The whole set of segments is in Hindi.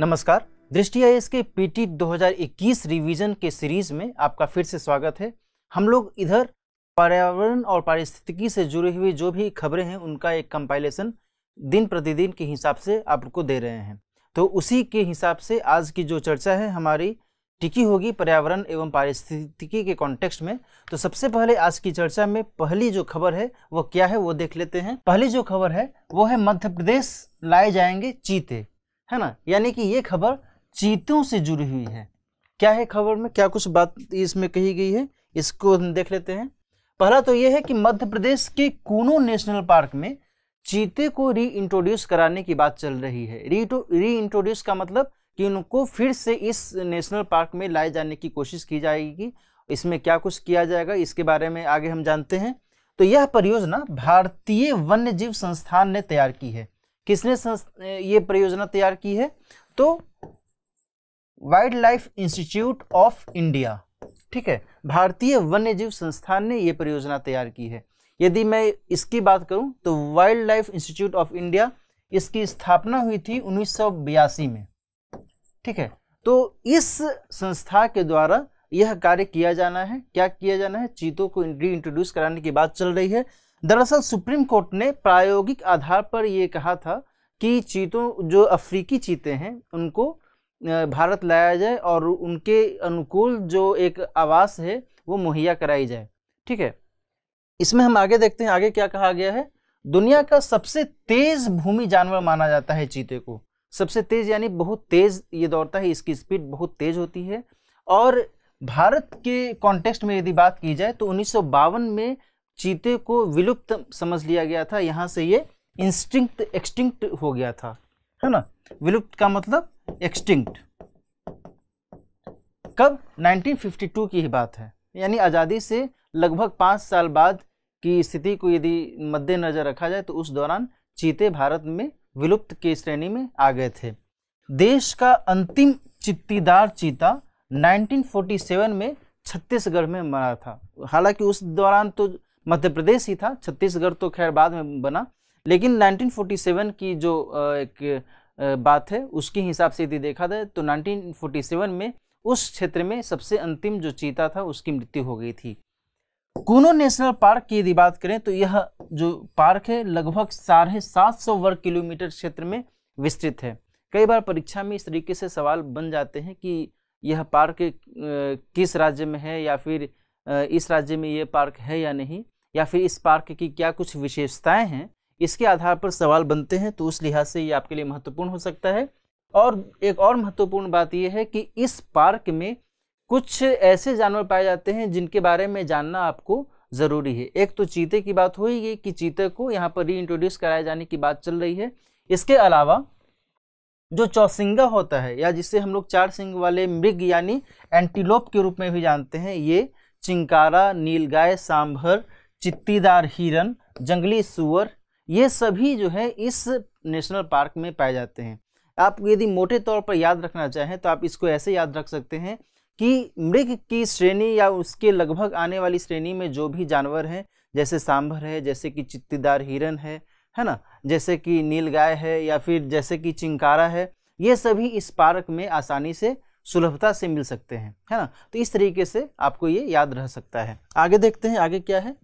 नमस्कार। दृष्टि आईएएस के पीटी 2021 रिवीजन के सीरीज में आपका फिर से स्वागत है। हम लोग इधर पर्यावरण और पारिस्थितिकी से जुड़ी हुई जो भी खबरें हैं उनका एक कंपाइलेशन दिन प्रतिदिन के हिसाब से आपको दे रहे हैं। तो उसी के हिसाब से आज की जो चर्चा है हमारी टिकी होगी पर्यावरण एवं पारिस्थितिकी के कॉन्टेक्स्ट में। तो सबसे पहले आज की चर्चा में पहली जो खबर है वो क्या है वो देख लेते हैं। पहली जो खबर है वो है मध्य प्रदेश लाए जाएंगे चीते, है ना। यानी कि ये खबर चीतों से जुड़ी हुई है। क्या है खबर में, क्या कुछ बात इसमें कही गई है, इसको हम देख लेते हैं। पहला तो ये है कि मध्य प्रदेश के कूनो नेशनल पार्क में चीते को री इंट्रोड्यूस कराने की बात चल रही है। री इंट्रोड्यूस का मतलब कि उनको फिर से इस नेशनल पार्क में लाए जाने की कोशिश की जाएगी। इसमें क्या कुछ किया जाएगा इसके बारे में आगे हम जानते हैं। तो यह परियोजना भारतीय वन्य जीव संस्थान ने तैयार की है। किसने ये परियोजना तैयार की है? तो wild life institute of India, ठीक है, भारतीय वन्य जीव संस्थान ने ये परियोजना तैयार की है। यदि मैं इसकी बात करूं तो wild life institute of India, इसकी स्थापना हुई थी 1982 में, ठीक है। तो इस संस्था के द्वारा यह कार्य किया जाना है। क्या किया जाना है? चीतों को री इंट्रोड्यूस कराने की बात चल रही है। दरअसल सुप्रीम कोर्ट ने प्रायोगिक आधार पर यह कहा था कि चीतों, जो अफ्रीकी चीते हैं, उनको भारत लाया जाए और उनके अनुकूल जो एक आवास है वो मुहैया कराई जाए, ठीक है। इसमें हम आगे देखते हैं, आगे क्या कहा गया है। दुनिया का सबसे तेज भूमि जानवर माना जाता है चीते को। सबसे तेज यानी बहुत तेज ये दौड़ता है, इसकी स्पीड बहुत तेज होती है। और भारत के कॉन्टेक्स्ट में यदि बात की जाए तो 1952 में चीते को विलुप्त समझ लिया गया था। यहाँ से ये एक्सटिंक्ट हो गया था, है ना। विलुप्त का मतलब एक्सटिंक्ट। कब? 1952 की ही बात है, यानी आज़ादी से लगभग 5 साल बाद की स्थिति को यदि मद्देनजर रखा जाए तो उस दौरान चीते भारत में विलुप्त की श्रेणी में आ गए थे। देश का अंतिम चित्तीदार चीता 1947 में छत्तीसगढ़ में मरा था। हालांकि उस दौरान तो मध्य प्रदेश ही था, छत्तीसगढ़ तो खैर बाद में बना, लेकिन 1947 की जो एक बात है उसके हिसाब से यदि देखा जाए तो 1947 में उस क्षेत्र में सबसे अंतिम जो चीता था उसकी मृत्यु हो गई थी। कूनो नेशनल पार्क की यदि बात करें तो यह जो पार्क है लगभग 750 वर्ग किलोमीटर क्षेत्र में विस्तृत है। कई बार परीक्षा में इस तरीके से सवाल बन जाते हैं कि यह पार्क किस राज्य में है, या फिर इस राज्य में ये पार्क है या नहीं, या फिर इस पार्क की क्या कुछ विशेषताएं हैं, इसके आधार पर सवाल बनते हैं। तो उस लिहाज से ये आपके लिए महत्वपूर्ण हो सकता है। और एक और महत्वपूर्ण बात यह है कि इस पार्क में कुछ ऐसे जानवर पाए जाते हैं जिनके बारे में जानना आपको ज़रूरी है। एक तो चीते की बात हो ही गई कि चीते को यहाँ पर री इंट्रोड्यूस कराए जाने की बात चल रही है। इसके अलावा जो चौसिंगा होता है, या जिसे हम लोग 4 सिंग वाले मृग यानी एंटीलोप के रूप में भी जानते हैं, ये चिंकारा, नीलगाय, सांभर, चित्तीदार हिरन, जंगली सूअर, ये सभी जो है इस नेशनल पार्क में पाए जाते हैं। आप यदि मोटे तौर पर याद रखना चाहें तो आप इसको ऐसे याद रख सकते हैं कि मृग की श्रेणी या उसके लगभग आने वाली श्रेणी में जो भी जानवर हैं, जैसे सांभर है, जैसे कि चित्तीदार हिरन है ना, जैसे कि नीलगाय है, या फिर जैसे कि चिंकारा है, ये सभी इस पार्क में आसानी से सुलभता से मिल सकते हैं, है ना। तो इस तरीके से आपको ये याद रह सकता है। आगे देखते हैं आगे क्या है।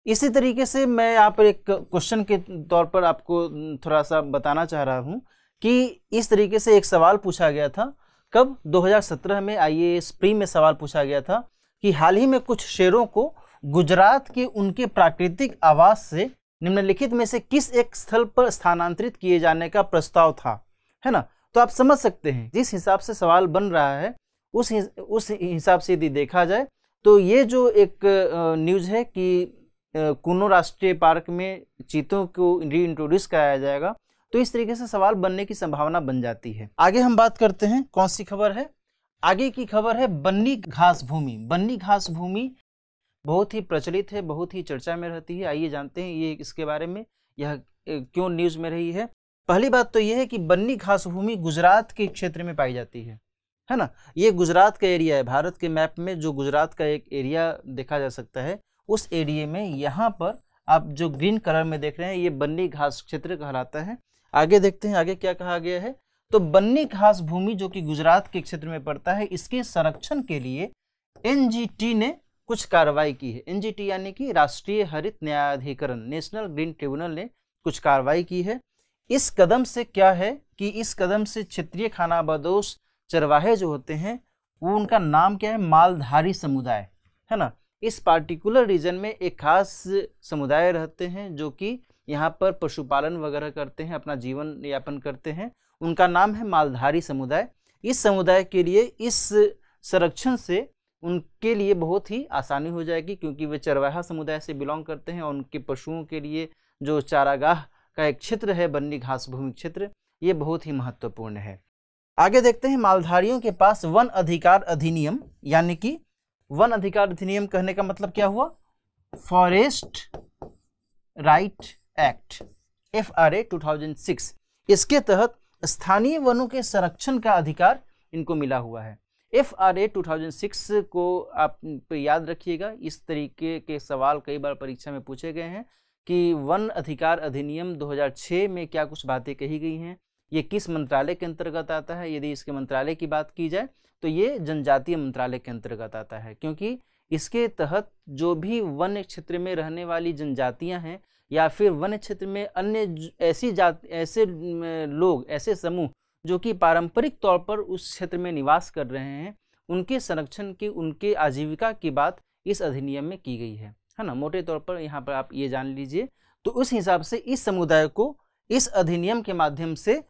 इसी तरीके से मैं यहाँ पर एक क्वेश्चन के तौर पर आपको थोड़ा सा बताना चाह रहा हूँ कि इस तरीके से एक सवाल पूछा गया था। कब? 2017 में आईएएस प्री में सवाल पूछा गया था कि हाल ही में कुछ शेरों को गुजरात के उनके प्राकृतिक आवास से निम्नलिखित में से किस एक स्थल पर स्थानांतरित किए जाने का प्रस्ताव था, है ना। तो आप समझ सकते हैं जिस हिसाब से सवाल बन रहा है उस हिसाब से यदि देखा जाए तो ये जो एक न्यूज़ है कि कूनो राष्ट्रीय पार्क में चीतों को री इंट्रोड्यूस कराया जाएगा, तो इस तरीके से सवाल बनने की संभावना बन जाती है। आगे हम बात करते हैं, कौन सी खबर है? आगे की खबर है बन्नी घास भूमि। बन्नी घास भूमि बहुत ही प्रचलित है, बहुत ही चर्चा में रहती है। आइए जानते हैं ये इसके बारे में, यह क्यों न्यूज़ में रही है। पहली बात तो यह है कि बन्नी घास भूमि गुजरात के क्षेत्र में पाई जाती है ना। ये गुजरात का एरिया है। भारत के मैप में जो गुजरात का एक एरिया देखा जा सकता है, उस एरिया में यहाँ पर आप जो ग्रीन कलर में देख रहे हैं ये बन्नी घास क्षेत्र कहलाता है। आगे देखते हैं आगे क्या कहा गया है। तो बन्नी घास भूमि जो कि गुजरात के क्षेत्र में पड़ता है, इसके संरक्षण के लिए एनजीटी ने कुछ कार्रवाई की है। एनजीटी यानी कि राष्ट्रीय हरित न्यायाधिकरण, नेशनल ग्रीन ट्रिब्यूनल ने कुछ कार्रवाई की है। इस कदम से क्या है कि इस कदम से क्षेत्रीय खानाबदोश चरवाहे जो होते हैं वो, उनका नाम क्या है, मालधारी समुदाय है ना। इस पार्टिकुलर रीजन में एक खास समुदाय रहते हैं जो कि यहाँ पर पशुपालन वगैरह करते हैं, अपना जीवन यापन करते हैं, उनका नाम है मालधारी समुदाय। इस समुदाय के लिए इस संरक्षण से उनके लिए बहुत ही आसानी हो जाएगी, क्योंकि वे चरवाहा समुदाय से बिलोंग करते हैं और उनके पशुओं के लिए जो चारागाह का एक क्षेत्र है, बन्नी घास भूमि क्षेत्र, ये बहुत ही महत्वपूर्ण है। आगे देखते हैं, मालधारियों के पास वन अधिकार अधिनियम, यानी कि वन अधिकार अधिनियम कहने का मतलब क्या हुआ, फॉरेस्ट राइट एक्ट FRA 2006, इसके तहत स्थानीय वनों के संरक्षण का अधिकार इनको मिला हुआ है। FRA 2006 को आप याद रखिएगा, इस तरीके के सवाल कई बार परीक्षा में पूछे गए हैं कि वन अधिकार अधिनियम 2006 में क्या कुछ बातें कही गई हैं, ये किस मंत्रालय के अंतर्गत आता है। यदि इसके मंत्रालय की बात की जाए तो ये जनजातीय मंत्रालय के अंतर्गत आता है, क्योंकि इसके तहत जो भी वन क्षेत्र में रहने वाली जनजातियां हैं या फिर वन क्षेत्र में अन्य ऐसे लोग, ऐसे समूह जो कि पारंपरिक तौर पर उस क्षेत्र में निवास कर रहे हैं, उनके संरक्षण की, उनके आजीविका की बात इस अधिनियम में की गई है ना। मोटे तौर पर यहाँ पर आप ये जान लीजिए। तो उस हिसाब से इस समुदाय को इस अधिनियम के माध्यम से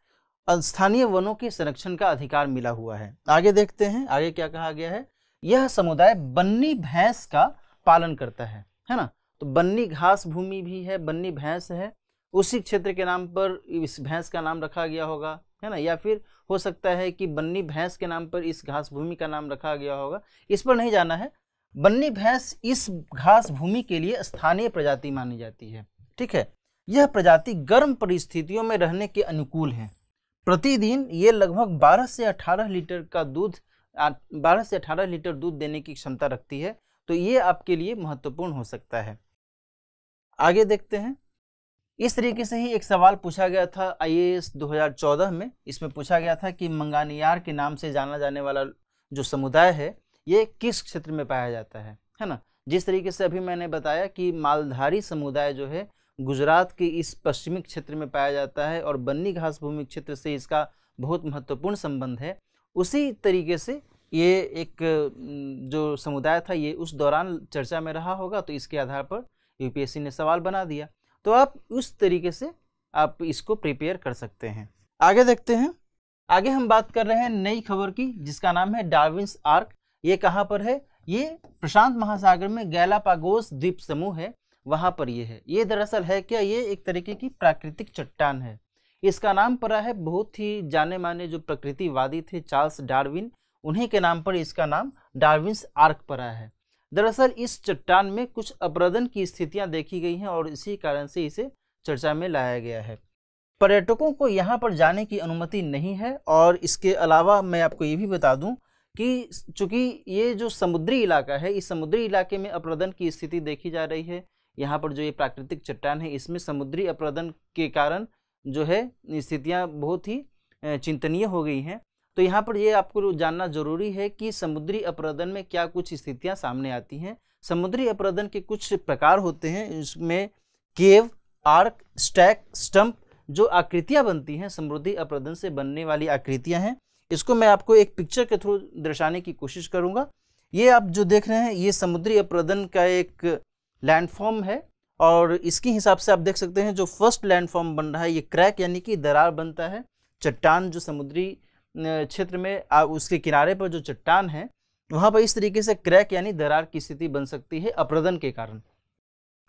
स्थानीय वनों के संरक्षण का अधिकार मिला हुआ है। आगे देखते हैं, आगे क्या कहा गया है। यह समुदाय बन्नी भैंस का पालन करता है ना। तो बन्नी घास भूमि भी है, बन्नी भैंस है, उसी क्षेत्र के नाम पर इस भैंस का नाम रखा गया होगा, है ना। या फिर हो सकता है कि बन्नी भैंस के नाम पर इस घास भूमि का नाम रखा गया होगा, इस पर नहीं जाना है। बन्नी भैंस इस घास भूमि के लिए स्थानीय प्रजाति मानी जाती है, ठीक है। यह प्रजाति गर्म परिस्थितियों में रहने के अनुकूल है। प्रतिदिन ये लगभग 12 से 18 लीटर का दूध 12 से 18 लीटर दूध देने की क्षमता रखती है। तो ये आपके लिए महत्वपूर्ण हो सकता है। आगे देखते हैं। इस तरीके से ही एक सवाल पूछा गया था IAS 2014 में। इसमें पूछा गया था कि मंगानियार के नाम से जाना जाने वाला जो समुदाय है ये किस क्षेत्र में पाया जाता है ना। जिस तरीके से अभी मैंने बताया कि मालधारी समुदाय जो है गुजरात के इस पश्चिमी क्षेत्र में पाया जाता है और बन्नी घास भूमि क्षेत्र से इसका बहुत महत्वपूर्ण संबंध है, उसी तरीके से ये एक जो समुदाय था ये उस दौरान चर्चा में रहा होगा, तो इसके आधार पर UPSC ने सवाल बना दिया। तो आप उस तरीके से आप इसको प्रिपेयर कर सकते हैं। आगे देखते हैं। आगे हम बात कर रहे हैं नई खबर की, जिसका नाम है डार्विन्स आर्क। ये कहाँ पर है? ये प्रशांत महासागर में गैलापागोस द्वीप समूह है, वहाँ पर ये है। ये दरअसल है क्या, ये एक तरीके की प्राकृतिक चट्टान है। इसका नाम पड़ा है बहुत ही जाने माने जो प्रकृतिवादी थे चार्ल्स डार्विन, उन्हीं के नाम पर इसका नाम डार्विन्स आर्क पड़ा है। दरअसल इस चट्टान में कुछ अपरदन की स्थितियां देखी गई हैं और इसी कारण से इसे चर्चा में लाया गया है। पर्यटकों को यहाँ पर जाने की अनुमति नहीं है। और इसके अलावा मैं आपको ये भी बता दूं कि चूंकि ये जो समुद्री इलाका है, इस समुद्री इलाके में अपरदन की स्थिति देखी जा रही है। यहाँ पर जो ये प्राकृतिक चट्टान है इसमें समुद्री अपरदन के कारण जो है स्थितियाँ बहुत ही चिंतनीय हो गई हैं। तो यहाँ पर ये आपको जानना जरूरी है कि समुद्री अपरदन में क्या कुछ स्थितियाँ सामने आती हैं। समुद्री अपरदन के कुछ प्रकार होते हैं, इसमें केव, आर्क, स्टैक, स्टंप जो आकृतियाँ बनती हैं, समुद्री अपरदन से बनने वाली आकृतियाँ हैं। इसको मैं आपको एक पिक्चर के थ्रू दर्शाने की कोशिश करूँगा। ये आप जो देख रहे हैं ये समुद्री अपरदन का एक लैंडफॉर्म है और इसके हिसाब से आप देख सकते हैं जो फर्स्ट लैंडफॉर्म बन रहा है ये क्रैक यानी कि दरार बनता है। चट्टान जो समुद्री क्षेत्र में उसके किनारे पर जो चट्टान है वहाँ पर इस तरीके से क्रैक यानी दरार की स्थिति बन सकती है अपरदन के कारण।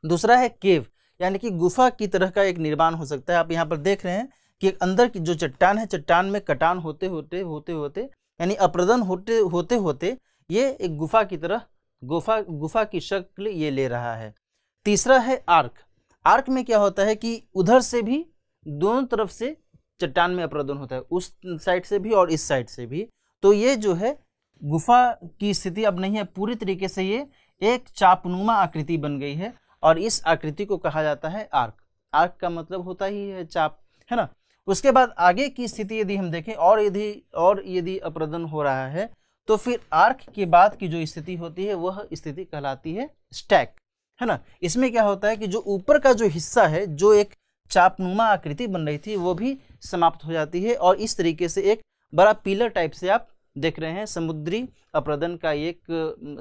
दूसरा है केव यानी कि गुफा की तरह का एक निर्माण हो सकता है। आप यहाँ पर देख रहे हैं कि अंदर की जो चट्टान है, चट्टान में कटान होते होते यानी अपरदन होते होते ये एक गुफा की तरह गुफा की शक्ल ये ले रहा है। तीसरा है आर्क। आर्क में क्या होता है कि उधर से भी दोनों तरफ से चट्टान में अपरदन होता है, उस साइड से भी और इस साइड से भी। तो ये जो है गुफा की स्थिति अब नहीं है, पूरी तरीके से ये एक चापनुमा आकृति बन गई है और इस आकृति को कहा जाता है आर्क। आर्क का मतलब होता ही है चाप, है ना। उसके बाद आगे की स्थिति यदि हम देखें और यदि अपरदन हो रहा है तो फिर आर्क के बाद की जो स्थिति होती है वह स्थिति कहलाती है स्टैक, है ना। इसमें क्या होता है कि जो ऊपर का जो हिस्सा है, जो एक चापनुमा आकृति बन रही थी, वो भी समाप्त हो जाती है और इस तरीके से एक बड़ा पिलर टाइप से आप देख रहे हैं, समुद्री अपरदन का एक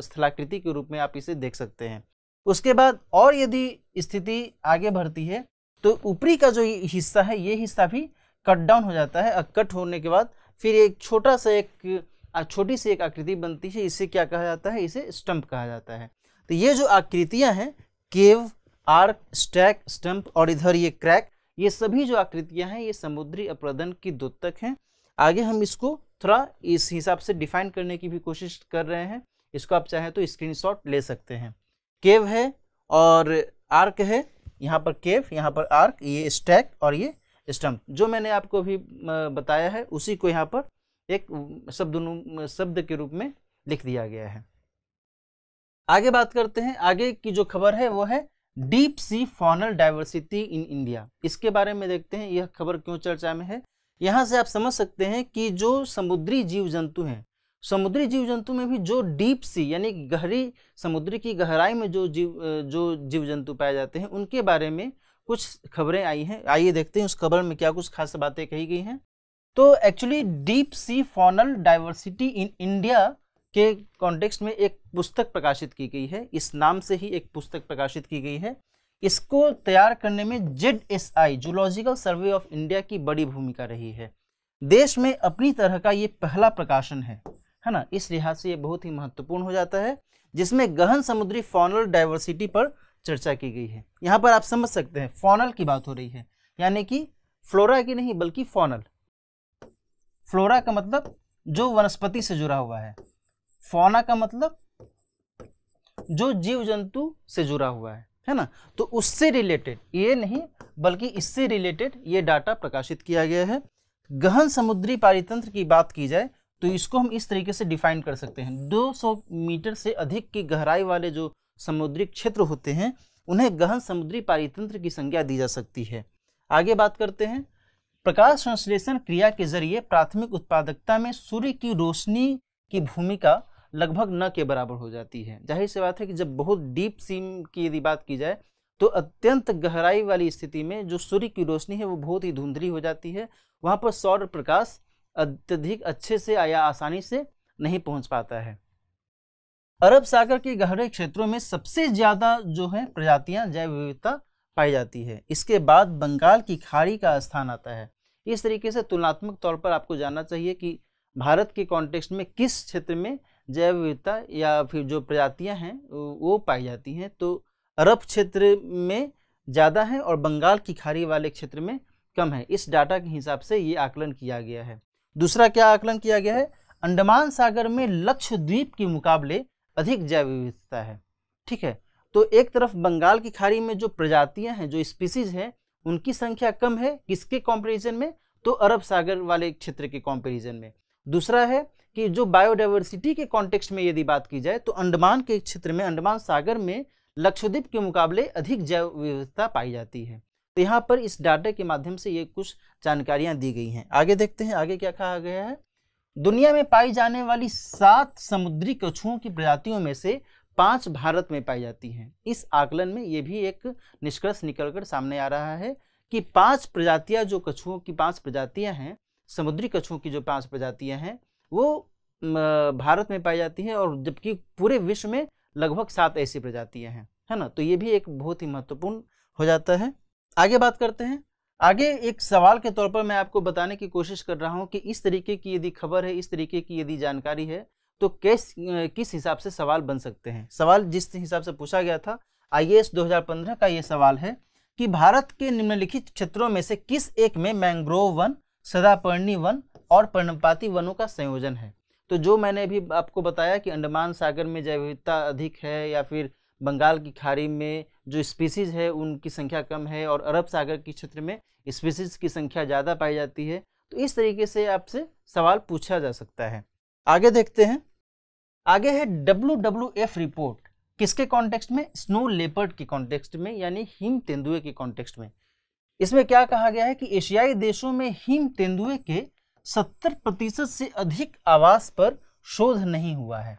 स्थलाकृति के रूप में आप इसे देख सकते हैं। उसके बाद और यदि स्थिति आगे बढ़ती है तो ऊपरी का जो हिस्सा है ये हिस्सा भी कट डाउन हो जाता है। कट होने के बाद फिर एक छोटी सी एक आकृति बनती है, इसे क्या कहा जाता है, इसे स्टंप कहा जाता है। तो ये जो आकृतियां हैं, केव, आर्क, स्टैक, स्टंप और इधर ये क्रैक, ये सभी जो आकृतियां हैं ये समुद्री अपरदन की द्योतक हैं। आगे हम इसको थोड़ा इस हिसाब से डिफाइन करने की भी कोशिश कर रहे हैं, इसको आप चाहें तो स्क्रीनशॉट ले सकते हैं। केव है और आर्क है, यहाँ पर केव, यहाँ पर आर्क, ये स्टैक और ये स्टंप। जो मैंने आपको अभी बताया है उसी को यहाँ पर एक शब्द के रूप में लिख दिया गया है। आगे बात करते हैं, आगे की जो खबर है वो है deep sea faunal diversity in India. इसके बारे में देखते हैं यह खबर क्यों चर्चा में है। यहाँ से आप समझ सकते हैं कि जो समुद्री जीव जंतु हैं, समुद्री जीव जंतु में भी जो डीप सी यानी गहरी समुद्र की गहराई में जो जीव जंतु पाए जाते हैं उनके बारे में कुछ खबरें आई हैं। आइए देखते हैं उस खबर में क्या कुछ खास बातें कही गई हैं। तो actually deep sea faunal diversity in India के कॉन्टेक्स्ट में एक पुस्तक प्रकाशित की गई है, इस नाम से ही एक पुस्तक प्रकाशित की गई है। इसको तैयार करने में ZSI zoological survey of India की बड़ी भूमिका रही है। देश में अपनी तरह का ये पहला प्रकाशन है ना। इस लिहाज से ये बहुत ही महत्वपूर्ण हो जाता है, जिसमें गहन समुद्री फॉनल डाइवर्सिटी पर चर्चा की गई है। यहाँ पर आप समझ सकते हैं फॉनल की बात हो रही है, यानी कि फ्लोरा की नहीं बल्कि फॉनल। फ्लोरा का मतलब जो वनस्पति से जुड़ा हुआ है, फौना का मतलब जो जीव जंतु से जुड़ा हुआ है ना। तो उससे रिलेटेड, ये नहीं बल्कि इससे रिलेटेड ये डाटा प्रकाशित किया गया है। गहन समुद्री पारितंत्र की बात की जाए तो इसको हम इस तरीके से डिफाइन कर सकते हैं, 200 मीटर से अधिक की गहराई वाले जो समुद्री क्षेत्र होते हैं उन्हें गहन समुद्री पारितंत्र की संज्ञा दी जा सकती है। आगे बात करते हैं, प्रकाश संश्लेषण क्रिया के जरिए प्राथमिक उत्पादकता में सूर्य की रोशनी की भूमिका लगभग न के बराबर हो जाती है। जाहिर सी बात है कि जब बहुत डीप सी की यदि बात की जाए तो अत्यंत गहराई वाली स्थिति में जो सूर्य की रोशनी है वो बहुत ही धुंधली हो जाती है, वहाँ पर सौर प्रकाश अत्यधिक अच्छे से या आसानी से नहीं पहुँच पाता है। अरब सागर के गहरे क्षेत्रों में सबसे ज्यादा जो है प्रजातियां जैव विविधता पाई जाती है, इसके बाद बंगाल की खाड़ी का स्थान आता है। इस तरीके से तुलनात्मक तौर पर आपको जानना चाहिए कि भारत के कॉन्टेक्स्ट में किस क्षेत्र में जैव विविधता या फिर जो प्रजातियां हैं वो पाई जाती हैं। तो अरब क्षेत्र में ज़्यादा है और बंगाल की खाड़ी वाले क्षेत्र में कम है। इस डाटा के हिसाब से ये आकलन किया गया है। दूसरा क्या आकलन किया गया है, अंडमान सागर में लक्षद्वीप के मुकाबले अधिक जैव विविधता है। ठीक है, तो एक तरफ बंगाल की खाड़ी में जो प्रजातियां हैं, जो स्पीसीज हैं, उनकी संख्या कम है, किसके कंपैरिजन में, तो अरब सागर वाले क्षेत्र के कंपैरिजन में। दूसरा है कि जो बायोडाइवर्सिटी के कॉन्टेक्स्ट में यदि बात की जाए तो अंडमान के क्षेत्र में, अंडमान सागर में लक्षद्वीप के मुकाबले अधिक जैव विविधता पाई जाती है। तो यहाँ पर इस डाटा के माध्यम से ये कुछ जानकारियां दी गई हैं। आगे देखते हैं, आगे क्या कहा गया है। दुनिया में पाई जाने वाली 7 समुद्री कछुओं की प्रजातियों में से 5 भारत में पाई जाती हैं। इस आकलन में ये भी एक निष्कर्ष निकलकर सामने आ रहा है कि 5 प्रजातियां, जो कछुओं की 5 प्रजातियां हैं, समुद्री कछुओं की जो 5 प्रजातियां हैं वो भारत में पाई जाती हैं, और जबकि पूरे विश्व में लगभग 7 ऐसी प्रजातियां हैं, है ना। तो ये भी एक बहुत ही महत्वपूर्ण हो जाता है। आगे बात करते हैं। आगे एक सवाल के तौर पर मैं आपको बताने की कोशिश कर रहा हूं कि इस तरीके की यदि खबर है, इस तरीके की यदि जानकारी है, तो किस हिसाब से सवाल बन सकते हैं। सवाल जिस हिसाब से पूछा गया था, IAS 2015 का ये सवाल है कि भारत के निम्नलिखित क्षेत्रों में से किस एक में मैंग्रोव वन, सदापर्णी वन और पर्णपाती वनों का संयोजन है। तो जो मैंने अभी आपको बताया कि अंडमान सागर में जैव विविधता अधिक है, या फिर बंगाल की खाड़ी में जो स्पीसीज है उनकी संख्या कम है, और अरब सागर के क्षेत्र में स्पीसीज की संख्या ज़्यादा पाई जाती है, तो इस तरीके से आपसे सवाल पूछा जा सकता है। आगे देखते हैं। आगे है WWF रिपोर्ट, किसके कॉन्टेक्स्ट में, स्नो लेपर्ड के कॉन्टेक्स्ट में, यानी हिम तेंदुए के कॉन्टेक्स्ट में। इसमें क्या कहा गया है कि एशियाई देशों में हिम तेंदुए के 70% से अधिक आवास पर शोध नहीं हुआ है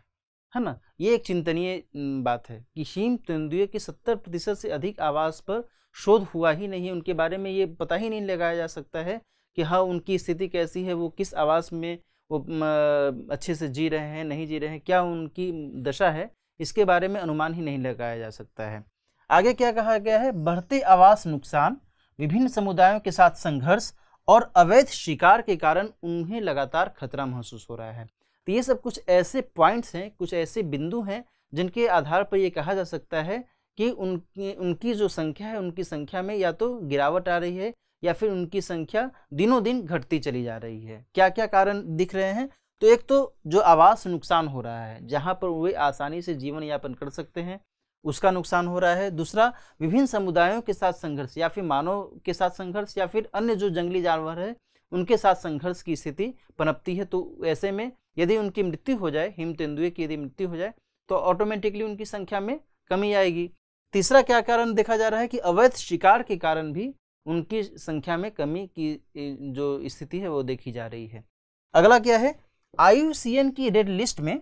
ना। ये एक चिंतनीय बात है कि हिम तेंदुए के 70% से अधिक आवास पर शोध हुआ ही नहीं है, उनके बारे में ये पता ही नहीं लगाया जा सकता है कि हाँ उनकी स्थिति कैसी है, वो किस आवास में वो अच्छे से जी रहे हैं नहीं जी रहे हैं, क्या उनकी दशा है, इसके बारे में अनुमान ही नहीं लगाया जा सकता है। आगे क्या कहा गया है, बढ़ते आवास नुकसान, विभिन्न समुदायों के साथ संघर्ष और अवैध शिकार के कारण उन्हें लगातार खतरा महसूस हो रहा है। तो ये सब कुछ ऐसे पॉइंट्स हैं, कुछ ऐसे बिंदु हैं जिनके आधार पर ये कहा जा सकता है कि उनकी जो संख्या है, उनकी संख्या में या तो गिरावट आ रही है या फिर उनकी संख्या दिनों दिन घटती चली जा रही है। क्या क्या कारण दिख रहे हैं, तो एक तो जो आवास नुकसान हो रहा है, जहाँ पर वे आसानी से जीवन यापन कर सकते हैं, उसका नुकसान हो रहा है। दूसरा, विभिन्न समुदायों के साथ संघर्ष, या फिर मानव के साथ संघर्ष, या फिर अन्य जो जंगली जानवर है उनके साथ संघर्ष की स्थिति पनपती है। तो ऐसे में यदि उनकी मृत्यु हो जाए, हिम तेंदुए की यदि मृत्यु हो जाए, तो ऑटोमेटिकली उनकी संख्या में कमी आएगी। तीसरा क्या कारण देखा जा रहा है कि अवैध शिकार के कारण भी उनकी संख्या में कमी की जो स्थिति है वो देखी जा रही है। अगला क्या है, IUCN की रेड लिस्ट में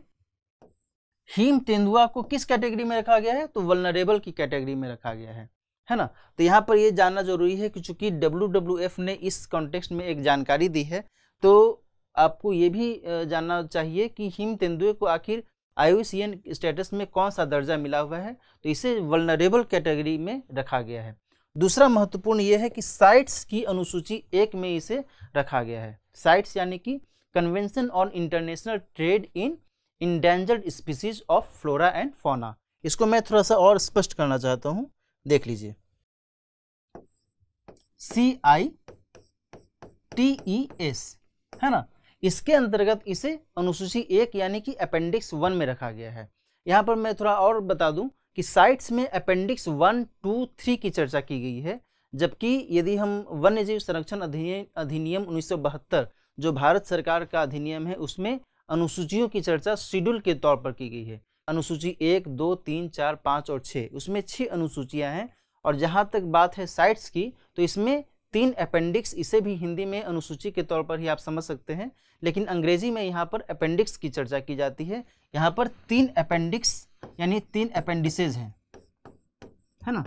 हिम तेंदुआ को किस कैटेगरी में रखा गया है, तो वल्नरेबल की कैटेगरी में रखा गया है ना। तो यहाँ पर ये जानना जरूरी है कि चूंकि WWF ने इस कॉन्टेक्स्ट में एक जानकारी दी है, तो आपको ये भी जानना चाहिए कि हिम तेंदुए को आखिर IUCN स्टेटस में कौन सा दर्जा मिला हुआ है, तो इसे वल्नरेबल कैटेगरी में रखा गया है। दूसरा महत्वपूर्ण यह है कि साइट्स की अनुसूची 1 में इसे रखा गया है। साइट्स यानी कि convention on international trade in endangered species of flora and fauna. इसको मैं थोड़ा सा और स्पष्ट करना चाहता हूं, देख लीजिए। CITES है ना, इसके अंतर्गत इसे अनुसूची 1 यानी कि अपेंडिक्स 1 में रखा गया है। यहाँ पर मैं थोड़ा और बता दूं कि साइट्स में अपेंडिक्स 1, 2, 3 की चर्चा की गई है, जबकि यदि हम वन्यजीव संरक्षण अधिनियम 1972 जो भारत सरकार का अधिनियम है, उसमें अनुसूचियों की चर्चा शेड्यूल के तौर पर की गई है। अनुसूची 1, 2, 3, 4, 5 और 6, उसमें 6 अनुसूचियां हैं। और जहाँ तक बात है साइट्स की, तो इसमें 3 अपेंडिक्स, इसे भी हिंदी में अनुसूची के तौर पर ही आप समझ सकते हैं, लेकिन अंग्रेजी में यहाँ पर अपेंडिक्स की चर्चा की जाती है। यहाँ पर 3 अपेंडिक्स यानी 3 अपेंडिसेज हैं, है ना।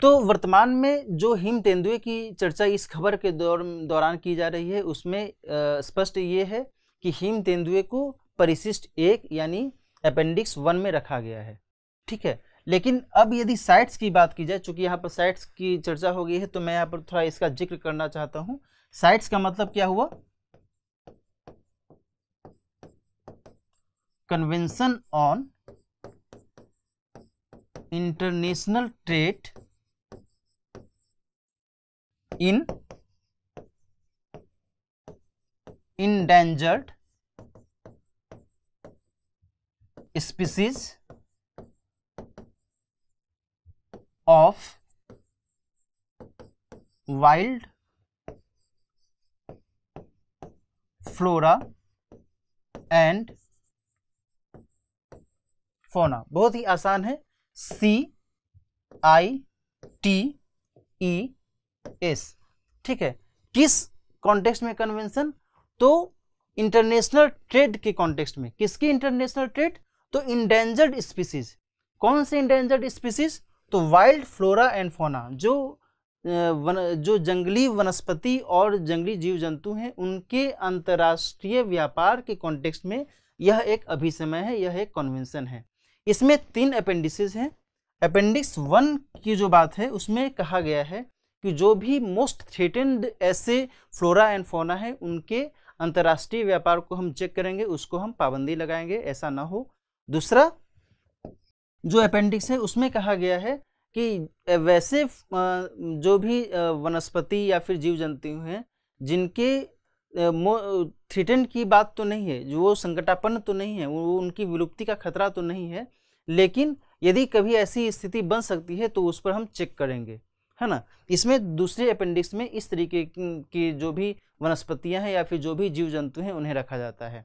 तो वर्तमान में जो हिम तेंदुए की चर्चा इस खबर के दौरान की जा रही है, उसमें स्पष्ट ये है कि हिम तेंदुए को परिशिष्ट 1 यानी अपेंडिक्स 1 में रखा गया है, ठीक है। लेकिन अब यदि साइट्स की बात की जाए, चूंकि यहाँ पर साइट्स की चर्चा हो गई है, तो मैं यहाँ पर थोड़ा इसका जिक्र करना चाहता हूँ। साइट्स का मतलब क्या हुआ, convention on international trade in endangered species of wild flora and fauna. बहुत ही आसान है, CITES, ठीक है। किस कॉन्टेक्स्ट में कन्वेंशन, तो इंटरनेशनल ट्रेड के कॉन्टेक्स्ट में। किसकी इंटरनेशनल ट्रेड, तो इंडेंजर्ड स्पीसीज। कौन से इंडेंजर्ड स्पीसीज, तो वाइल्ड फ्लोरा एंड फौना, जो जंगली वनस्पति और जंगली जीव जंतु हैं, उनके अंतर्राष्ट्रीय व्यापार के कॉन्टेक्स्ट में यह एक अभिसमय है, यह एक कन्वेंशन है। इसमें 3 अपेंडिसेस हैं। अपेंडिक्स 1 की जो बात है, उसमें कहा गया है कि जो भी मोस्ट थ्रेटेंड ऐसे फ्लोरा एंड फौना है, उनके अंतर्राष्ट्रीय व्यापार को हम चेक करेंगे, उसको हम पाबंदी लगाएंगे, ऐसा ना हो। दूसरा जो अपेंडिक्स है, उसमें कहा गया है कि वैसे जो भी वनस्पति या फिर जीव जंतु हैं जिनके थ्रेटेंड की बात तो नहीं है, जो वो संकटापन्न तो नहीं है, वो उनकी विलुप्ति का खतरा तो नहीं है, लेकिन यदि कभी ऐसी स्थिति बन सकती है तो उस पर हम चेक करेंगे, है ना। इसमें दूसरे अपेंडिक्स में इस तरीके की जो भी वनस्पतियां हैं या फिर जो भी जीव जंतु हैं उन्हें रखा जाता है।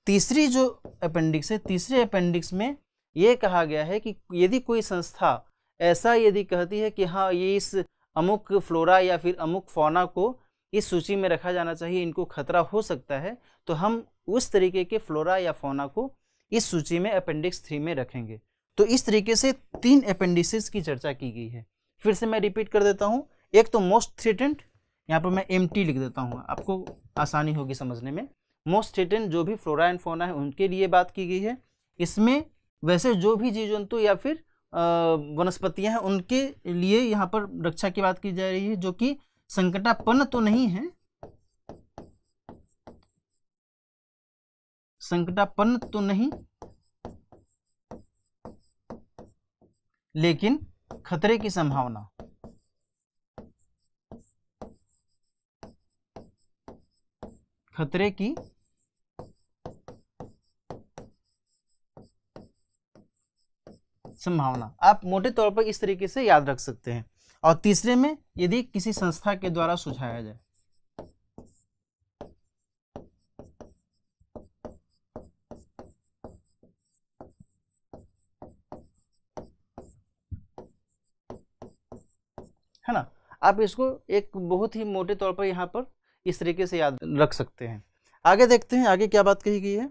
तीसरी जो अपेंडिक्स है, तीसरे अपेंडिक्स में ये कहा गया है कि यदि कोई संस्था ऐसा यदि कहती है कि हाँ ये इस अमुक फ्लोरा या फिर अमुक फौना को इस सूची में रखा जाना चाहिए, इनको खतरा हो सकता है, तो हम उस तरीके के फ्लोरा या फौना को इस सूची में अपेंडिक्स 3 में रखेंगे। तो इस तरीके से 3 अपेंडिसेस की चर्चा की गई है। फिर से मैं रिपीट कर देता हूँ। एक तो मोस्ट थ्रेटेंड, यहाँ पर मैं MT लिख देता हूँ, आपको आसानी होगी समझने में। मोस्ट थ्रेटेंड जो भी फ्लोरा एंड फौना है उनके लिए बात की गई है। इसमें वैसे जो भी जीव जंतु या फिर वनस्पतियां हैं उनके लिए यहाँ पर रक्षा की बात की जा रही है, जो कि संकटापन्न तो नहीं है, संकटापन्न तो नहीं, लेकिन खतरे की संभावना, खतरे की संभावना आप मोटे तौर पर इस तरीके से याद रख सकते हैं। और तीसरे में यदि किसी संस्था के द्वारा सुझाया जाए, है ना, आप इसको एक बहुत ही मोटे तौर पर यहाँ पर इस तरीके से याद रख सकते हैं। आगे देखते हैं आगे क्या बात कही गई है।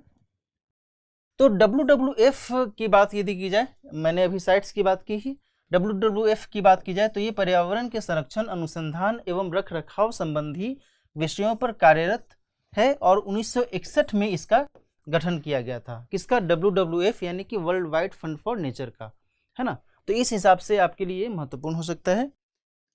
तो WWF की बात यदि की जाए, मैंने अभी साइट्स की बात की ही, WWF की बात की जाए तो ये पर्यावरण के संरक्षण, अनुसंधान एवं रख रखाव संबंधी विषयों पर कार्यरत है और 1961 में इसका गठन किया गया था। किसका? WWF यानी कि world wide fund for nature का, है ना। तो इस हिसाब से आपके लिए महत्वपूर्ण हो सकता है।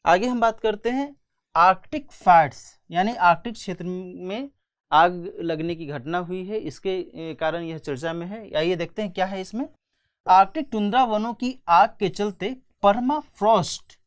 आगे हम बात करते हैं आर्कटिक फायर्स, यानी आर्कटिक क्षेत्र में आग लगने की घटना हुई है, इसके कारण यह चर्चा में है। आइए देखते हैं क्या है इसमें। आर्कटिक टुंड्रा वनों की आग के चलते परमाफ्रॉस्ट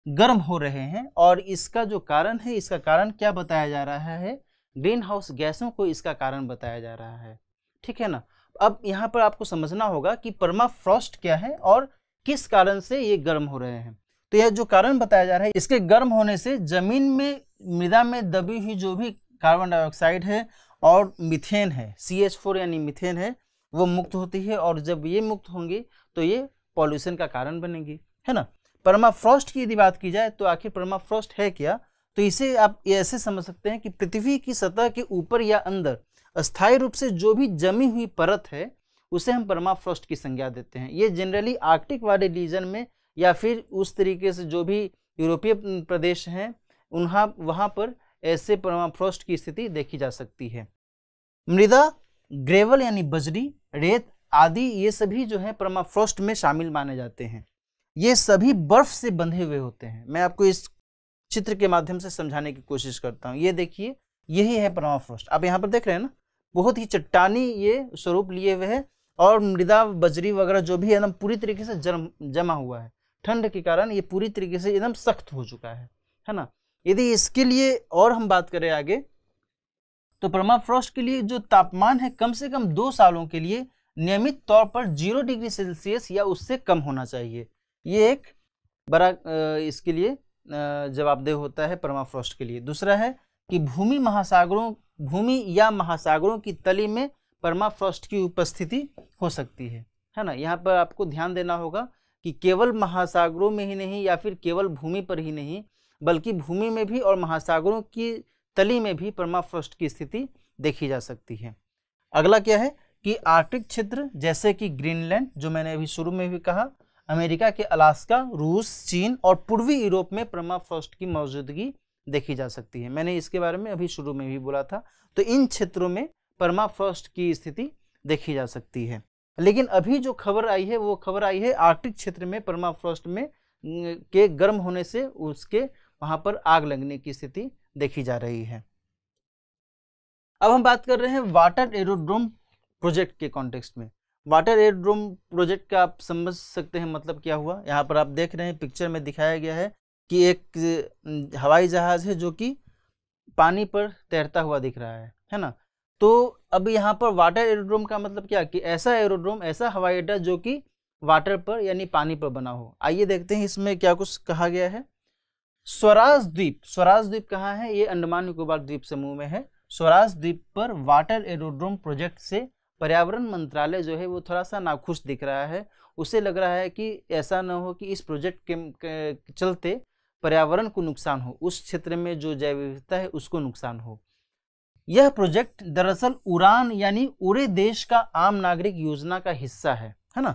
गर्म हो रहे हैं और इसका जो कारण है, इसका कारण क्या बताया जा रहा है? ग्रीन हाउस गैसों को इसका कारण बताया जा रहा है, ठीक है ना। अब यहाँ पर आपको समझना होगा कि परमाफ्रॉस्ट क्या है और किस कारण से ये गर्म हो रहे हैं। तो यह जो कारण बताया जा रहा है, इसके गर्म होने से जमीन में, मृदा में दबी हुई जो भी कार्बन डाइऑक्साइड है और मीथेन है, CH4 यानी मीथेन है, वो मुक्त होती है और जब ये मुक्त होंगी तो ये पॉल्यूशन का कारण बनेगी, है ना। परमाफ्रॉस्ट की यदि बात की जाए तो आखिर परमाफ्रॉस्ट है क्या? तो इसे आप ऐसे समझ सकते हैं कि पृथ्वी की सतह के ऊपर या अंदर अस्थायी रूप से जो भी जमी हुई परत है उसे हम परमाफ्रॉस्ट की संज्ञा देते हैं। ये जनरली आर्कटिक वाले रीजन में या फिर उस तरीके से जो भी यूरोपीय प्रदेश हैं वहाँ पर ऐसे परमाफ्रॉस्ट की स्थिति देखी जा सकती है। मृदा, ग्रेवल यानी बजरी, रेत आदि ये सभी जो है परमाफ्रॉस्ट में शामिल माने जाते हैं। ये सभी बर्फ से बंधे हुए होते हैं। मैं आपको इस चित्र के माध्यम से समझाने की कोशिश करता हूँ। ये देखिए, यही है परमाफ्रॉस्ट। आप यहाँ पर देख रहे हैं ना, बहुत ही चट्टानी ये स्वरूप लिए हुए है और मृदा, बजरी वगैरह जो भी एकदम पूरी तरीके से जमा हुआ है। ठंड के कारण ये पूरी तरीके से एकदम सख्त हो चुका है ना। यदि इसके लिए और हम बात करें आगे, तो परमाफ्रॉस्ट के लिए जो तापमान है कम से कम 2 सालों के लिए नियमित तौर पर 0 डिग्री सेल्सियस या उससे कम होना चाहिए। ये एक बड़ा इसके लिए जवाबदेह होता है परमाफ्रॉस्ट के लिए। दूसरा है कि भूमि या महासागरों की तली में परमाफ्रॉस्ट की उपस्थिति हो सकती है ना। यहाँ पर आपको ध्यान देना होगा कि केवल महासागरों में ही नहीं या फिर केवल भूमि पर ही नहीं, बल्कि भूमि में भी और महासागरों की तली में भी परमाफ्रॉस्ट की स्थिति देखी जा सकती है। अगला क्या है कि आर्कटिक क्षेत्र जैसे कि ग्रीनलैंड, जो मैंने अभी शुरू में भी कहा, अमेरिका के अलास्का, रूस, चीन और पूर्वी यूरोप में परमाफ्रॉस्ट की मौजूदगी देखी जा सकती है। मैंने इसके बारे में अभी शुरू में भी बोला था। तो इन क्षेत्रों में परमाफ्रॉस्ट की स्थिति देखी जा सकती है। लेकिन अभी जो खबर आई है वो खबर आई है आर्कटिक क्षेत्र में परमाफ्रॉस्ट में के गर्म होने से उसके वहां पर आग लगने की स्थिति देखी जा रही है। अब हम बात कर रहे हैं वाटर एरोड्रोम प्रोजेक्ट के कॉन्टेक्स्ट में। वाटर एरोड्रोम प्रोजेक्ट का आप समझ सकते हैं मतलब क्या हुआ। यहाँ पर आप देख रहे हैं, पिक्चर में दिखाया गया है कि एक हवाई जहाज है जो कि पानी पर तैरता हुआ दिख रहा है ना। तो अब यहाँ पर वाटर एरोड्रोम का मतलब क्या कि ऐसा एरोड्रोम, ऐसा हवाई अड्डा जो कि वाटर पर यानी पानी पर बना हो। आइए देखते हैं इसमें क्या कुछ कहा गया है। स्वराज द्वीप, स्वराज द्वीप कहाँ है? ये अंडमान निकोबार द्वीप समूह में है। स्वराज द्वीप पर वाटर एरोड्रोम प्रोजेक्ट से पर्यावरण मंत्रालय जो है वो थोड़ा सा नाखुश दिख रहा है। उसे लग रहा है कि ऐसा न हो कि इस प्रोजेक्ट के चलते पर्यावरण को नुकसान हो, उस क्षेत्र में जो जैव विविधता है उसको नुकसान हो। यह प्रोजेक्ट दरअसल उड़ान यानी उड़े देश का आम नागरिक योजना का हिस्सा है ना।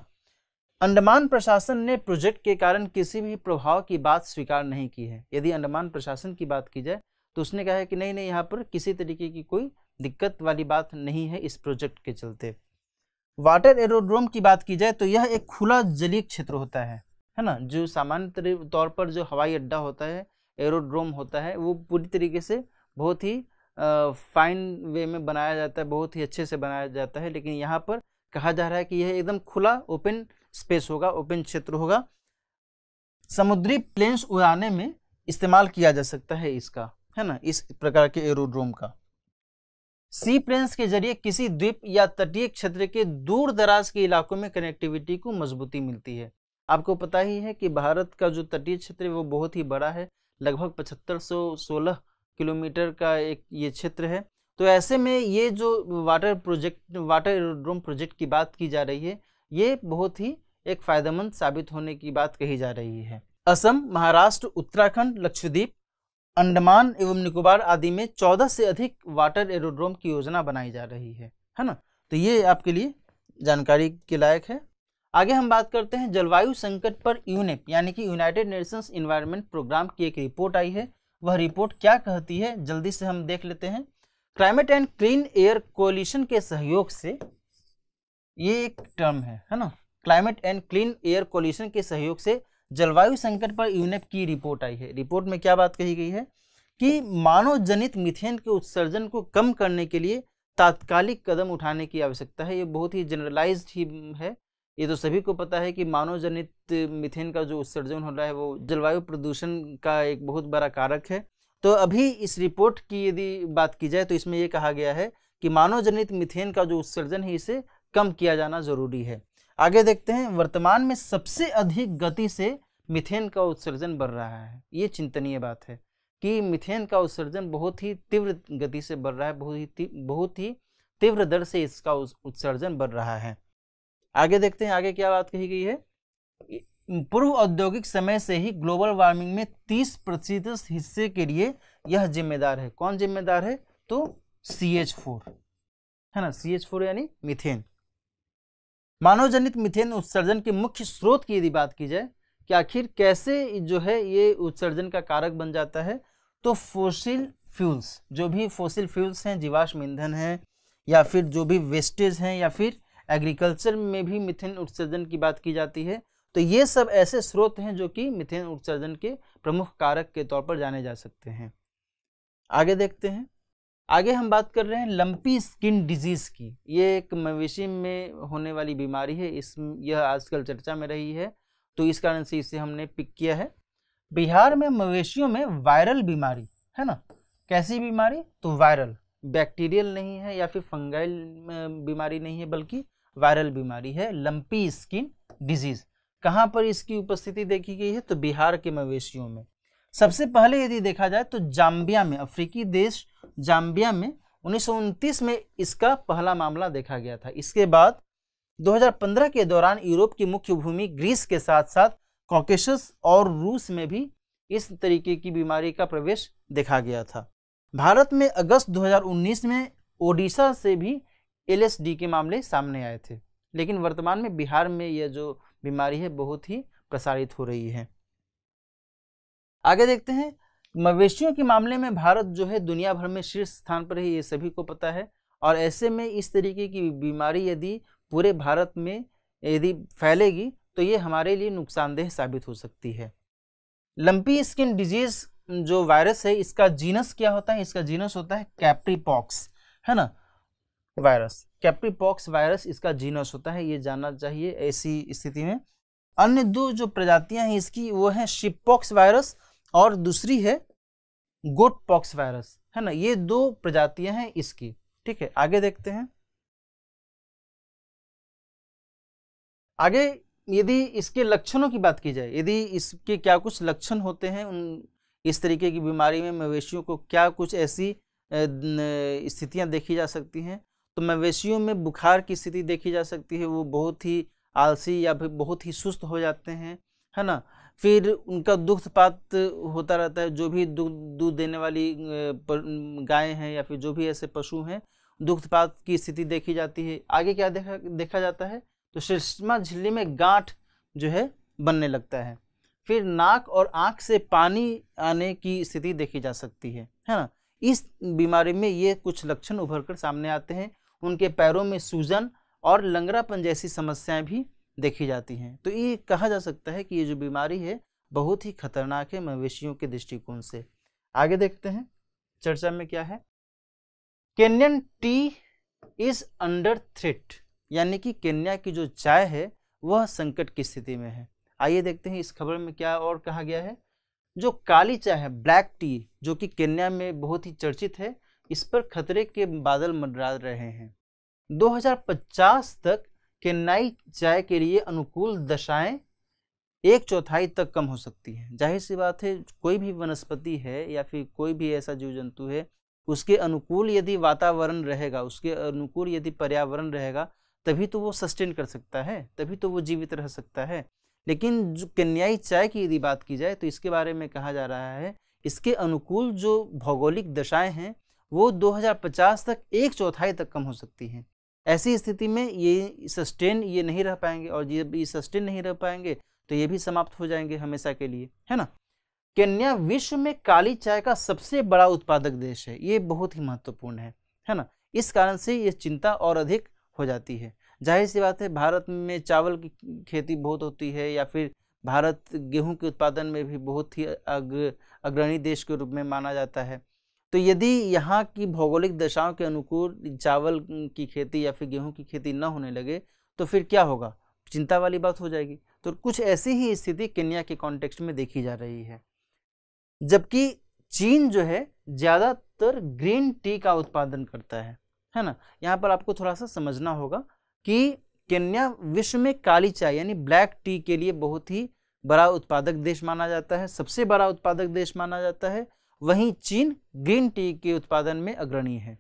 अंडमान प्रशासन ने प्रोजेक्ट के कारण किसी भी प्रभाव की बात स्वीकार नहीं की है। यदि अंडमान प्रशासन की बात की जाए तो उसने कहा है कि नहीं, यहाँ पर किसी तरीके की कोई दिक्कत वाली बात नहीं है इस प्रोजेक्ट के चलते। वाटर एरोड्रोम की बात की जाए तो यह एक खुला जलीय क्षेत्र होता है ना। जो सामान्य तौर पर जो हवाई अड्डा होता है, एरोड्रोम होता है, वो पूरी तरीके से बहुत ही फाइन वे में बनाया जाता है, बहुत ही अच्छे से बनाया जाता है। लेकिन यहाँ पर कहा जा रहा है कि यह एकदम खुला ओपन स्पेस होगा, ओपन क्षेत्र होगा। समुद्री प्लेन्स उड़ाने में इस्तेमाल किया जा सकता है इसका, है ना, इस प्रकार के एरोड्रोम का। सी प्लेन्स के जरिए किसी द्वीप या तटीय क्षेत्र के दूर दराज के इलाकों में कनेक्टिविटी को मजबूती मिलती है। आपको पता ही है कि भारत का जो तटीय क्षेत्र है वो बहुत ही बड़ा है, लगभग 7516 किलोमीटर का एक ये क्षेत्र है। तो ऐसे में ये जो वाटर एरोड्रोम प्रोजेक्ट की बात की जा रही है, ये बहुत ही एक फायदेमंद साबित होने की बात कही जा रही है। असम, महाराष्ट्र, उत्तराखंड, लक्षद्वीप, अंडमान एवं निकोबार आदि में 14 से अधिक वाटर एरोड्रोम की योजना बनाई जा रही है ना। तो ये आपके लिए जानकारी के लायक है। आगे हम बात करते हैं जलवायु संकट पर यूनेप यानी कि यूनाइटेड नेशंस एनवायरनमेंट प्रोग्राम की एक रिपोर्ट आई है। वह रिपोर्ट क्या कहती है जल्दी से हम देख लेते हैं। Climate and clean air coalition के सहयोग से, ये एक टर्म है ना, climate and clean air coalition के सहयोग से जलवायु संकट पर यूनेप की रिपोर्ट आई है। रिपोर्ट में क्या बात कही गई है कि मानव जनित मीथेन के उत्सर्जन को कम करने के लिए तात्कालिक कदम उठाने की आवश्यकता है। ये बहुत ही जनरलाइज्ड ही है, ये तो सभी को पता है कि मानव जनित मीथेन का जो उत्सर्जन हो रहा है वो जलवायु प्रदूषण का एक बहुत बड़ा कारक है। तो अभी इस रिपोर्ट की यदि बात की जाए तो इसमें ये कहा गया है कि मानव जनित मीथेन का जो उत्सर्जन है इसे कम किया जाना जरूरी है। आगे देखते हैं, वर्तमान में सबसे अधिक गति से मीथेन का उत्सर्जन बढ़ रहा है। ये चिंतनीय बात है कि मीथेन का उत्सर्जन बहुत ही तीव्र गति से बढ़ रहा है, बहुत ही तीव्र दर से इसका उत्सर्जन बढ़ रहा है। आगे देखते हैं, आगे क्या बात कही गई है। पूर्व औद्योगिक समय से ही ग्लोबल वार्मिंग में 30% हिस्से के लिए यह जिम्मेदार है। कौन जिम्मेदार है? तो CH4 है ना, CH4 यानी मीथेन। मानव जनित मीथेन उत्सर्जन के मुख्य स्रोत की यदि बात की जाए कि आखिर कैसे जो है ये उत्सर्जन का कारक बन जाता है, तो फोसिल फ्यूल्स, जो भी फोसिल फ्यूल्स हैं, जीवाश्म ईंधन हैं, या फिर जो भी वेस्टेज हैं, या फिर एग्रीकल्चर में भी मीथेन उत्सर्जन की बात की जाती है। तो ये सब ऐसे स्रोत हैं जो कि मीथेन उत्सर्जन के प्रमुख कारक के तौर पर जाने जा सकते हैं। आगे देखते हैं, आगे हम बात कर रहे हैं लंपी स्किन डिजीज की। ये एक मवेशी में होने वाली बीमारी है, यह आजकल चर्चा में रही है, तो इस कारण से इसे हमने पिक किया है। बिहार में मवेशियों में वायरल बीमारी है ना, कैसी बीमारी? तो वायरल, बैक्टीरियल नहीं है या फिर फंगाइल बीमारी नहीं है, बल्कि वायरल बीमारी है, लंपी स्किन डिजीज। कहाँ पर इसकी उपस्थिति देखी गई है? तो बिहार के मवेशियों में। सबसे पहले यदि देखा जाए तो जाम्बिया में, अफ्रीकी देश जाम्बिया में 1929 में इसका पहला मामला देखा गया था। इसके बाद 2015 के दौरान यूरोप की मुख्य भूमि ग्रीस के साथ साथ कॉकेशस और रूस में भी इस तरीके की बीमारी का प्रवेश देखा गया था। भारत में अगस्त 2019 में ओडिशा से भी LSD के मामले सामने आए थे, लेकिन वर्तमान में बिहार में यह जो बीमारी है बहुत ही प्रसारित हो रही है। आगे देखते हैं, मवेशियों के मामले में भारत जो है दुनिया भर में शीर्ष स्थान पर है, ये सभी को पता है। और ऐसे में इस तरीके की बीमारी यदि पूरे भारत में यदि फैलेगी तो ये हमारे लिए नुकसानदेह साबित हो सकती है। लंपी स्किन डिजीज जो वायरस है, इसका जीनस क्या होता है? इसका जीनस होता है कैप्रीपॉक्स, है ना, वायरस। कैप्रीपॉक्स वायरस इसका जीनस होता है, ये जानना चाहिए ऐसी स्थिति में। अन्य दो जो प्रजातियां हैं इसकी, वो है शिपपॉक्स वायरस और दूसरी है गोट पॉक्स वायरस, है ना। ये दो प्रजातियां हैं इसकी, ठीक है। आगे देखते हैं, आगे यदि इसके लक्षणों की बात की जाए, यदि इसके क्या कुछ लक्षण होते हैं, इस तरीके की बीमारी में मवेशियों को क्या कुछ ऐसी स्थितियां देखी जा सकती हैं, तो मवेशियों में बुखार की स्थिति देखी जा सकती है, वो बहुत ही आलसी या फिर बहुत ही सुस्त हो जाते हैं, है ना। फिर उनका दुग्धपात होता रहता है, जो भी दूध देने वाली गायें हैं या फिर जो भी ऐसे पशु हैं, दुग्धपात की स्थिति देखी जाती है। आगे क्या देखा जाता है, तो श्लेष्मा झिल्ली में गांठ जो है बनने लगता है। फिर नाक और आंख से पानी आने की स्थिति देखी जा सकती है ना। इस बीमारी में ये कुछ लक्षण उभर कर सामने आते हैं। उनके पैरों में सूजन और लंगड़ापन जैसी समस्याएं भी देखी जाती हैं। तो ये कहा जा सकता है कि ये जो बीमारी है बहुत ही खतरनाक है मवेशियों के दृष्टिकोण से। आगे देखते हैं चर्चा में क्या है। Kenyan T is under threat, यानी कि केन्या की जो चाय है वह संकट की स्थिति में है। आइए देखते हैं इस खबर में क्या और कहा गया है। जो काली चाय है, ब्लैक टी, जो कि केन्या में बहुत ही चर्चित है, इस पर खतरे के बादल मंडरा रहे हैं। 2050 तक केन्याई चाय के लिए अनुकूल दशाएं 1/4 तक कम हो सकती है। जाहिर सी बात है, कोई भी वनस्पति है या फिर कोई भी ऐसा जीव जंतु है, उसके अनुकूल यदि वातावरण रहेगा, उसके अनुकूल यदि पर्यावरण रहेगा, तभी तो वो सस्टेन कर सकता है, तभी तो वो जीवित रह सकता है। लेकिन जो केन्याई चाय की यदि बात की जाए तो इसके बारे में कहा जा रहा है, इसके अनुकूल जो भौगोलिक दशाएं हैं वो 2050 तक 1/4 तक कम हो सकती हैं। ऐसी स्थिति में ये सस्टेन ये नहीं रह पाएंगे, और जब ये सस्टेन नहीं रह पाएंगे तो ये भी समाप्त हो जाएंगे हमेशा के लिए, है ना। केन्या विश्व में काली चाय का सबसे बड़ा उत्पादक देश है, ये बहुत ही महत्वपूर्ण है ना। इस कारण से ये चिंता और अधिक हो जाती है। जाहिर सी बात है, भारत में चावल की खेती बहुत होती है, या फिर भारत गेहूं के उत्पादन में भी बहुत ही अग्रणी देश के रूप में माना जाता है। तो यदि यहाँ की भौगोलिक दशाओं के अनुकूल चावल की खेती या फिर गेहूं की खेती न होने लगे तो फिर क्या होगा, चिंता वाली बात हो जाएगी। तो कुछ ऐसी ही स्थिति केन्या के कॉन्टेक्स्ट में देखी जा रही है। जबकि चीन जो है ज़्यादातर ग्रीन टी का उत्पादन करता है ना। यहाँ पर आपको थोड़ा सा समझना होगा कि केन्या विश्व में काली चाय यानी ब्लैक टी के लिए बहुत ही बड़ा उत्पादक देश माना जाता है, सबसे बड़ा उत्पादक देश माना जाता है। वहीं चीन ग्रीन टी के उत्पादन में अग्रणी है।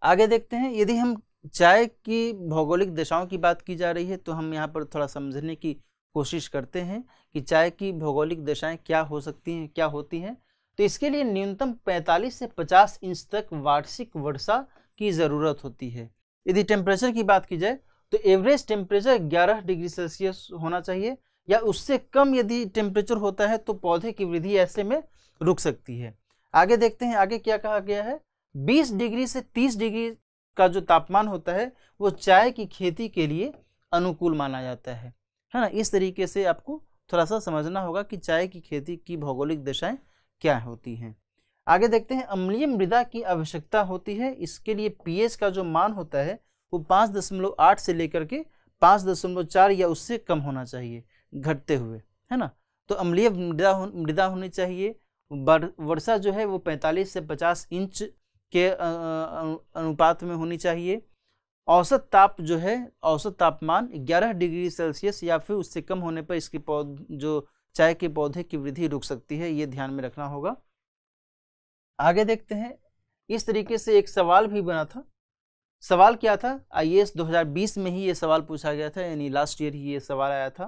आगे देखते हैं, यदि हम चाय की भौगोलिक दशाओं की बात की जा रही है तो हम यहाँ पर थोड़ा समझने की कोशिश करते हैं कि चाय की भौगोलिक दशाएं क्या हो सकती हैं, क्या होती हैं। तो इसके लिए न्यूनतम 45 से 50 इंच तक वार्षिक वर्षा की ज़रूरत होती है। यदि टेम्परेचर की बात की जाए तो एवरेज टेम्परेचर 11 डिग्री सेल्सियस होना चाहिए, या उससे कम यदि टेम्परेचर होता है तो पौधे की वृद्धि ऐसे में रुक सकती है। आगे देखते हैं, आगे क्या कहा गया है। 20 डिग्री से 30 डिग्री का जो तापमान होता है वो चाय की खेती के लिए अनुकूल माना जाता है ना। इस तरीके से आपको थोड़ा सा समझना होगा कि चाय की खेती की भौगोलिक दशाएं क्या होती हैं। आगे देखते हैं, अम्लीय मृदा की आवश्यकता होती है। इसके लिए पीएच का जो मान होता है वो 5.8 से लेकर के 5.4 या उससे कम होना चाहिए घटते हुए, है ना। तो अम्लीय मृदा होनी चाहिए। वर्षा जो है वो 45 से 50 इंच के अनुपात में होनी चाहिए। औसत ताप जो है, औसत तापमान 11 डिग्री सेल्सियस या फिर उससे कम होने पर इसकी जो चाय के पौधे की वृद्धि रुक सकती है, ये ध्यान में रखना होगा। आगे देखते हैं, इस तरीके से एक सवाल भी बना था। सवाल क्या था, आईएएस 2020 में ही ये सवाल पूछा गया था, यानी लास्ट ईयर ही ये सवाल आया था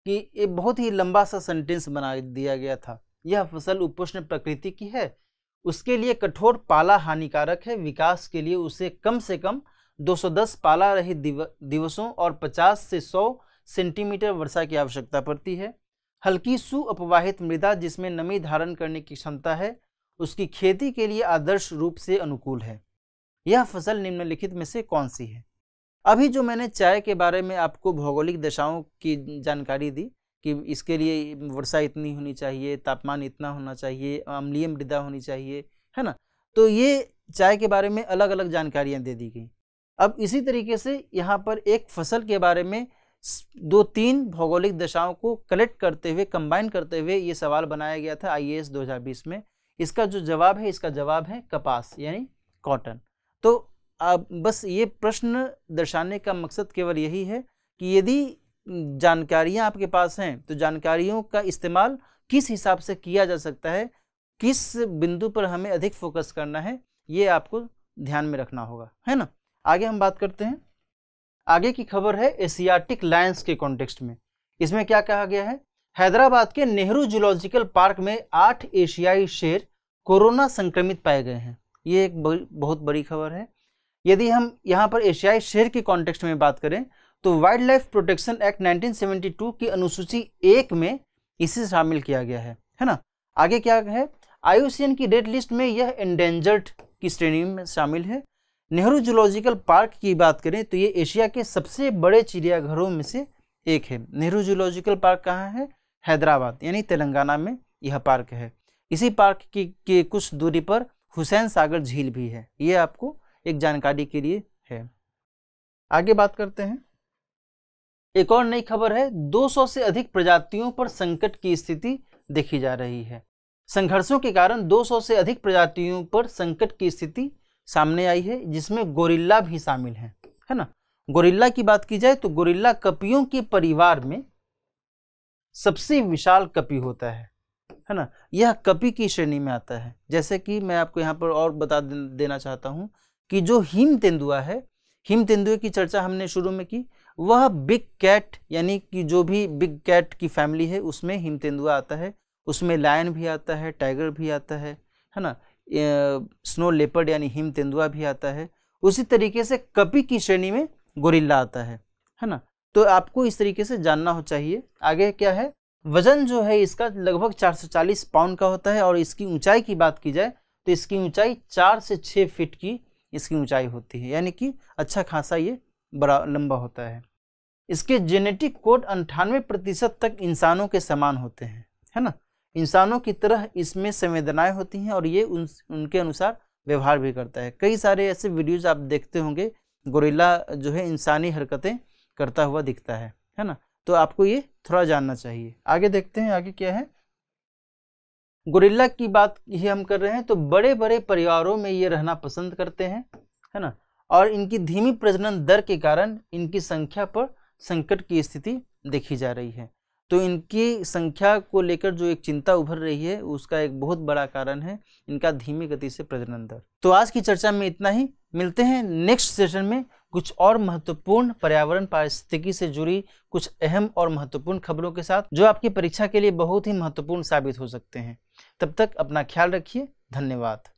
कि ये बहुत ही लंबा सा सेंटेंस बना दिया गया था। यह फसल उपोष्ण प्रकृति की है, उसके लिए कठोर पाला हानिकारक है, विकास के लिए उसे कम से कम 210 पाला रहित दिवसों और 50 से 100 सेंटीमीटर वर्षा की आवश्यकता पड़ती है। हल्की सुअपवाहित मृदा जिसमें नमी धारण करने की क्षमता है, उसकी खेती के लिए आदर्श रूप से अनुकूल है। यह फसल निम्नलिखित में से कौन सी है। अभी जो मैंने चाय के बारे में आपको भौगोलिक दशाओं की जानकारी दी कि इसके लिए वर्षा इतनी होनी चाहिए, तापमान इतना होना चाहिए, अम्लीय मृदा होनी चाहिए, है ना। तो ये चाय के बारे में अलग अलग जानकारियां दे दी गई। अब इसी तरीके से यहाँ पर एक फसल के बारे में 2-3 भौगोलिक दशाओं को कलेक्ट करते हुए, कंबाइन करते हुए ये सवाल बनाया गया था आईएएस 2020 में। इसका जो जवाब है, इसका जवाब है कपास यानी कॉटन। तो अब बस ये प्रश्न दर्शाने का मकसद केवल यही है कि यदि जानकारियां आपके पास हैं तो जानकारियों का इस्तेमाल किस हिसाब से किया जा सकता है, किस बिंदु पर हमें अधिक फोकस करना है, ये आपको ध्यान में रखना होगा, है ना। आगे हम बात करते हैं। आगे की खबर है एशियाटिक लायंस के कॉन्टेक्स्ट में। इसमें क्या कहा गया है, हैदराबाद के नेहरू जूलॉजिकल पार्क में 8 एशियाई शेर कोरोना संक्रमित पाए गए हैं। ये एक बहुत बड़ी खबर है। यदि हम यहाँ पर एशियाई शेर के कॉन्टेक्स्ट में बात करें तो वाइल्ड लाइफ प्रोटेक्शन एक्ट 1972 की अनुसूची 1 में इसे शामिल किया गया है ना। आगे क्या है, IUCN की रेड लिस्ट में यह एंडेंजर्ड की श्रेणी में शामिल है। नेहरू जूलॉजिकल पार्क की बात करें तो ये एशिया के सबसे बड़े चिड़ियाघरों में से एक है। नेहरू जूलॉजिकल पार्क कहाँ है, हैदराबाद यानी तेलंगाना में यह पार्क है। इसी पार्क की कुछ दूरी पर हुसैन सागर झील भी है। ये आपको एक जानकारी के लिए है। आगे बात करते हैं। एक और नई खबर है, 200 से अधिक प्रजातियों पर संकट की स्थिति देखी जा रही है। संघर्षों के कारण 200 से अधिक प्रजातियों पर संकट की स्थिति सामने आई है, जिसमें गोरिल्ला भी शामिल है ना। गोरिल्ला की बात की जाए तो गोरिल्ला कपियों के परिवार में सबसे विशाल कपी होता है ना। यह कपी की श्रेणी में आता है। जैसे कि मैं आपको यहाँ पर और बता देना चाहता हूँ कि जो हिम तेंदुआ है, हिम तेंदुए की चर्चा हमने शुरू में की, वह बिग कैट यानी कि जो भी बिग कैट की फैमिली है उसमें हिम तेंदुआ आता है। उसमें लायन भी आता है, टाइगर भी आता है ना, स्नो लेपर्ड यानी हिम तेंदुआ भी आता है। उसी तरीके से कपी की श्रेणी में गोरिल्ला आता है ना। तो आपको इस तरीके से जानना हो चाहिए। आगे क्या है, वजन जो है इसका लगभग 440 पाउंड का होता है और इसकी ऊंचाई की बात की जाए तो इसकी ऊंचाई 4 से 6 फीट की इसकी ऊंचाई होती है, यानी कि अच्छा खासा ये बड़ा लंबा होता है। इसके जेनेटिक कोड 98% तक इंसानों के समान होते हैं, है ना। इंसानों की तरह इसमें संवेदनाएं होती हैं और ये उनके अनुसार व्यवहार भी करता है। कई सारे ऐसे वीडियोज आप देखते होंगे, गोरिल्ला जो है इंसानी हरकतें करता हुआ दिखता है ना। तो आपको ये थोड़ा जानना चाहिए। आगे देखते हैं, आगे क्या है। गोरिल्ला की बात ही हम कर रहे हैं तो बड़े बड़े परिवारों में ये रहना पसंद करते हैं, है ना। और इनकी धीमी प्रजनन दर के कारण इनकी संख्या पर संकट की स्थिति देखी जा रही है। तो इनकी संख्या को लेकर जो एक चिंता उभर रही है उसका एक बहुत बड़ा कारण है इनका धीमी गति से प्रजनन दर। तो आज की चर्चा में इतना ही। मिलते हैं नेक्स्ट सेशन में कुछ और महत्वपूर्ण पर्यावरण पारिस्थितिकी से जुड़ी कुछ अहम और महत्वपूर्ण खबरों के साथ, जो आपकी परीक्षा के लिए बहुत ही महत्वपूर्ण साबित हो सकते हैं। तब तक अपना ख्याल रखिए। धन्यवाद।